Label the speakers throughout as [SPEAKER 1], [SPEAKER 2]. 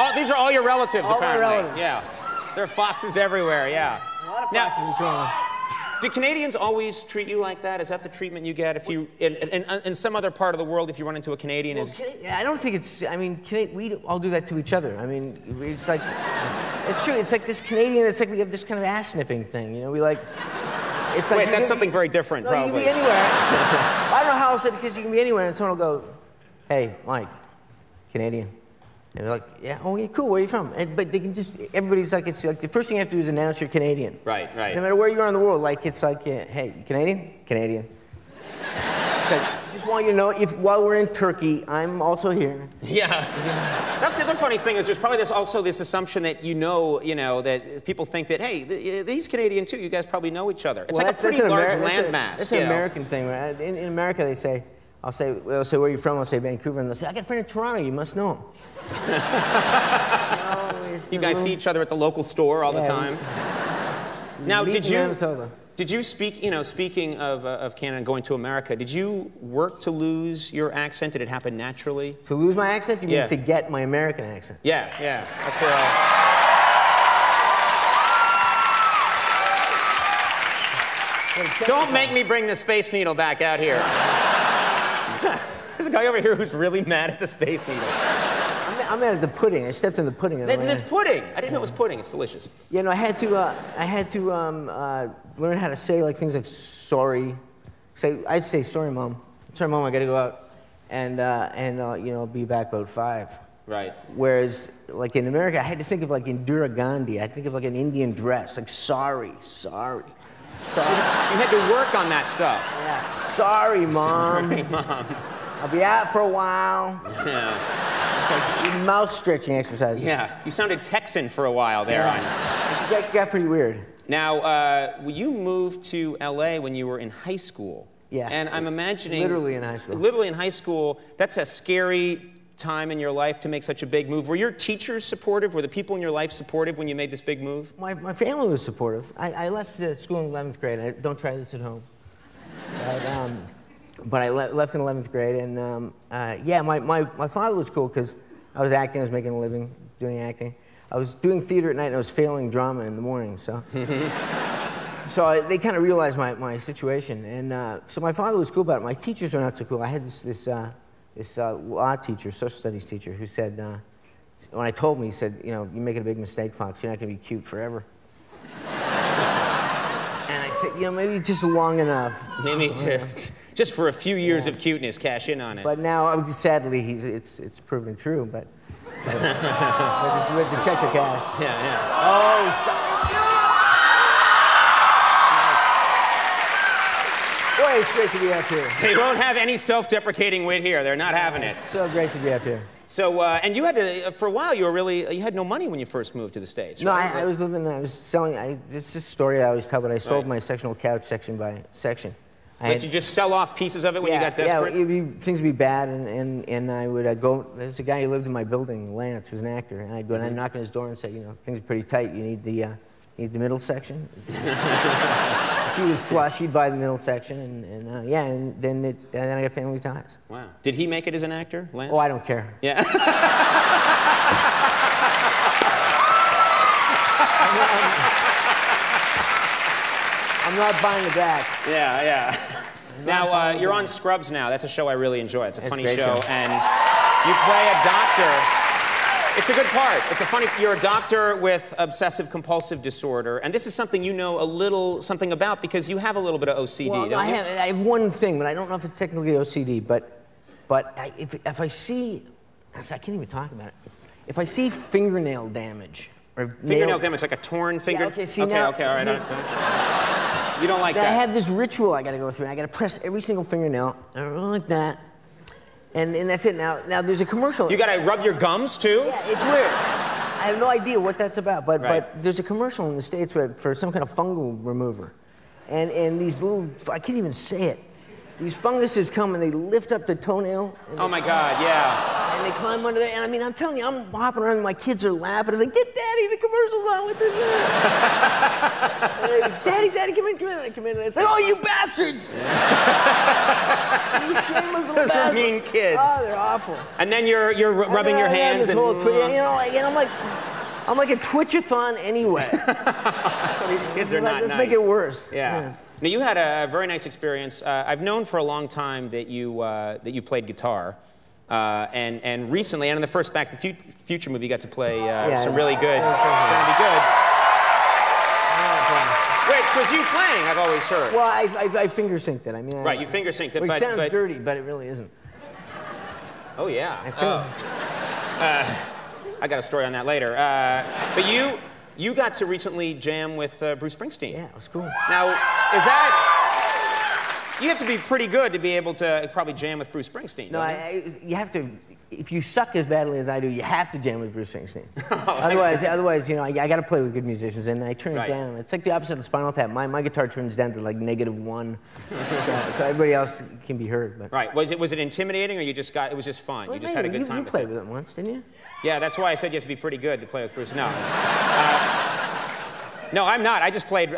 [SPEAKER 1] Oh, these are all your relatives,
[SPEAKER 2] all
[SPEAKER 1] apparently.
[SPEAKER 2] My relatives.
[SPEAKER 1] Yeah. There are foxes everywhere, yeah.
[SPEAKER 2] A lot of foxes in Toronto.
[SPEAKER 1] Do Canadians always treat you like that? Is that the treatment you get if you, in some other part of the world, if you run into a Canadian?
[SPEAKER 2] Yeah, I don't think it's, I mean, we all do that to each other. I mean, it's like, it's true, it's like this Canadian, it's like we have this kind of ass-sniffing thing, you know, we like, it's like...
[SPEAKER 1] Wait, that's something very different,
[SPEAKER 2] no,
[SPEAKER 1] probably.
[SPEAKER 2] You can be anywhere. I don't know how else, because you can be anywhere, and someone will go, hey, Mike, Canadian. And they're like, yeah, oh yeah, cool, where are you from? But they can just, everybody's like, it's like, the first thing you have to do is announce you're Canadian.
[SPEAKER 1] Right, right.
[SPEAKER 2] No matter where you are in the world, like, it's like, hey, Canadian? Canadian. It's like, just want you to know, while we're in Turkey, I'm also here.
[SPEAKER 1] Yeah. That's the other funny thing is there's probably also this assumption that you know, that people think that, hey, he's Canadian too, you guys probably know each other. It's like a pretty large landmass.
[SPEAKER 2] That's an American thing, right? In America, they say, they'll say, where are you from? I'll say Vancouver, and they'll say, I got a friend in Toronto, you must know him.
[SPEAKER 1] You guys see each other at the local store all the time. Now, did you speak, speaking of Canada and going to America, did you work to lose your accent? Did it happen naturally?
[SPEAKER 2] To lose my accent? You mean to get my American accent?
[SPEAKER 1] Yeah, yeah. That's Don't make me bring the Space Needle back out here. There's a guy over here who's really mad at the Space Needle.
[SPEAKER 2] I'm mad at the pudding. I stepped in the pudding.
[SPEAKER 1] It's pudding. I didn't know it was pudding. It's delicious.
[SPEAKER 2] Yeah, no, I had to learn how to say like things like sorry. I'd say sorry, Mom. Sorry, Mom. I got to go out, and be back about 5.
[SPEAKER 1] Right.
[SPEAKER 2] Whereas, like in America, I had to think of like Indira Gandhi. I had to think of like an Indian dress, like sorry. So you
[SPEAKER 1] had to work on that stuff.
[SPEAKER 2] Yeah. Sorry, Mom.
[SPEAKER 1] Sorry, Mom.
[SPEAKER 2] I'll be out for a while.
[SPEAKER 1] Yeah.
[SPEAKER 2] It's like mouth stretching exercises.
[SPEAKER 1] Yeah. You sounded Texan for a while there.
[SPEAKER 2] Yeah. It got pretty weird.
[SPEAKER 1] Now, you moved to LA when you were in high school.
[SPEAKER 2] Yeah.
[SPEAKER 1] And I'm imagining...
[SPEAKER 2] Literally in high school.
[SPEAKER 1] Literally in high school. That's a scary time in your life to make such a big move. Were your teachers supportive? Were the people in your life supportive when you made this big move?
[SPEAKER 2] My family was supportive. I left school in 11th grade. Don't try this at home. But I left in 11th grade, and yeah, my father was cool because I was acting, I was making a living doing acting. I was doing theater at night, and I was failing drama in the morning, so. So they kind of realized my situation, and so my father was cool about it. My teachers were not so cool. I had this law teacher, social studies teacher, who said, when I told him, he said, you're making a big mistake, Fox. You're not going to be cute forever. And I said, maybe just long enough.
[SPEAKER 1] Maybe just for a few years of cuteness, cash in on it.
[SPEAKER 2] But now, sadly, it's proven true. But with the checks of cash.
[SPEAKER 1] Yeah.
[SPEAKER 2] Oh, boy, it's great to be up here.
[SPEAKER 1] They won't have any self-deprecating wit here. They're not having it.
[SPEAKER 2] So great to be up here.
[SPEAKER 1] So, and you had to, for a while, you had no money when you first moved to the States, right?
[SPEAKER 2] No, I was selling, this is a story I always tell, but I sold my sectional couch section by section.
[SPEAKER 1] Did you just sell off pieces of it when you got desperate?
[SPEAKER 2] Yeah, things would be bad, and I would go, there's a guy who lived in my building, Lance, who's an actor, and I'd go and I'd knock on his door and say, things are pretty tight, you need the middle section. If he was flush, he'd buy the middle section, and then I got family ties.
[SPEAKER 1] Wow. Did he make it as an actor, Lance?
[SPEAKER 2] Oh, I don't care.
[SPEAKER 1] Yeah.
[SPEAKER 2] I'm not buying it back.
[SPEAKER 1] Yeah. Now, you're on Scrubs now. That's a show I really enjoy. It's a funny show. And you play a doctor. It's a good part. You're a doctor with obsessive-compulsive disorder, and this is something you know a little something about because you have a little bit of OCD,
[SPEAKER 2] don't you? I have one thing, but I don't know if it's technically OCD, but if I see, I can't even talk about it. If I see fingernail damage, or
[SPEAKER 1] fingernail damage, like a torn finger?
[SPEAKER 2] Yeah, okay, see
[SPEAKER 1] okay,
[SPEAKER 2] now,
[SPEAKER 1] all right. You don't like that?
[SPEAKER 2] I have this ritual I got to go through. I got to press every single fingernail, like that. And that's it. Now there's a commercial.
[SPEAKER 1] You gotta rub your gums too?
[SPEAKER 2] Yeah, it's weird. I have no idea what that's about, but there's a commercial in the States for some kind of fungal remover, and these little, I can't even say it. These funguses come and they lift up the toenail.
[SPEAKER 1] Oh my God, yeah.
[SPEAKER 2] And they climb under there, and I mean, I'm telling you, I'm hopping around, and my kids are laughing. It's like, get Daddy, the commercial's on with this. Daddy, come in. It's like, oh, you bastards! You shameless little
[SPEAKER 1] Those
[SPEAKER 2] bastards.
[SPEAKER 1] are mean kids.
[SPEAKER 2] Oh, they're awful.
[SPEAKER 1] And then you're rubbing your hands and...
[SPEAKER 2] I'm like a Twitch-a-thon anyway.
[SPEAKER 1] So these kids are not
[SPEAKER 2] Let's
[SPEAKER 1] nice.
[SPEAKER 2] make it worse.
[SPEAKER 1] Yeah. Now, you had a very nice experience. I've known for a long time that you played guitar. And recently, and in the first Back to the Future movie, you got to play some really good, trying to be good. Which was you playing, I've always heard.
[SPEAKER 2] Well, I finger synced it. I mean,
[SPEAKER 1] right, you finger synced it,
[SPEAKER 2] it
[SPEAKER 1] but...
[SPEAKER 2] sounds dirty, but it really isn't.
[SPEAKER 1] Oh, yeah. I got a story on that later. But you got to recently jam with Bruce Springsteen.
[SPEAKER 2] Yeah, it was cool.
[SPEAKER 1] Now, is that... You have to be pretty good to be able to probably jam with Bruce Springsteen.
[SPEAKER 2] No, you have to. If you suck as badly as I do, you have to jam with Bruce Springsteen.
[SPEAKER 1] Oh,
[SPEAKER 2] otherwise, you know, I got to play with good musicians, and I turn it down. It's like the opposite of Spinal Tap. My guitar turns down to like -1, so everybody else can be heard. But.
[SPEAKER 1] Right. Was it intimidating, or it was just fun?
[SPEAKER 2] Well,
[SPEAKER 1] you just had a good time.
[SPEAKER 2] You played with him once, didn't you?
[SPEAKER 1] Yeah, that's why I said you have to be pretty good to play with Bruce. No. No, I'm not. I just played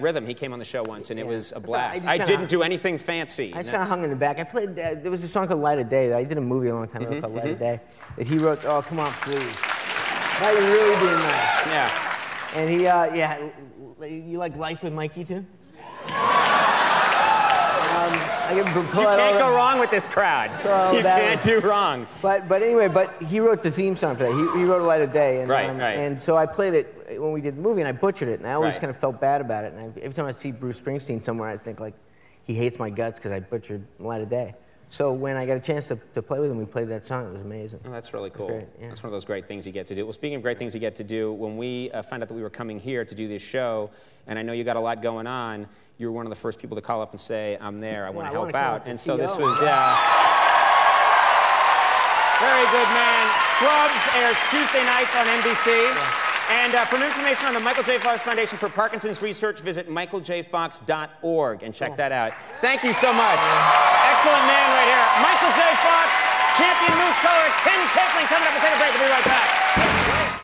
[SPEAKER 1] rhythm. He came on the show once, and it was a blast. I didn't do anything fancy.
[SPEAKER 2] I just kind of hung in the back. I played. There was a song called "Light of Day" that I did a movie a long time ago called "Light of Day" that he wrote. Oh, come on, please. That was really being nice.
[SPEAKER 1] Yeah.
[SPEAKER 2] And he, you like Life with Mikey too?
[SPEAKER 1] You can't go wrong with this crowd. You can't do wrong.
[SPEAKER 2] But anyway, he wrote the theme song for that. He wrote "Light of Day," and
[SPEAKER 1] right.
[SPEAKER 2] And so I played it when we did the movie, and I butchered it, and I always kind of felt bad about it. And every time I see Bruce Springsteen somewhere, I think like he hates my guts because I butchered "Light of Day." So when I got a chance to play with him, we played that song. It was amazing.
[SPEAKER 1] Oh, that's really cool.
[SPEAKER 2] Great, yeah.
[SPEAKER 1] That's one of those great things you get to do. Well, speaking of great things you get to do, when we found out that we were coming here to do this show, and I know you got a lot going on, you were one of the first people to call up and say, I'm there, I want to help out. And so this was, very good, man. Scrubs airs Tuesday nights on NBC. Yeah. And for more information on the Michael J. Fox Foundation for Parkinson's Research, visit michaeljfox.org and check that out. Thank you so much. Excellent man right here. Michael J. Fox, champion moose color, Ken Capling coming up. We'll take a break. We'll be right back.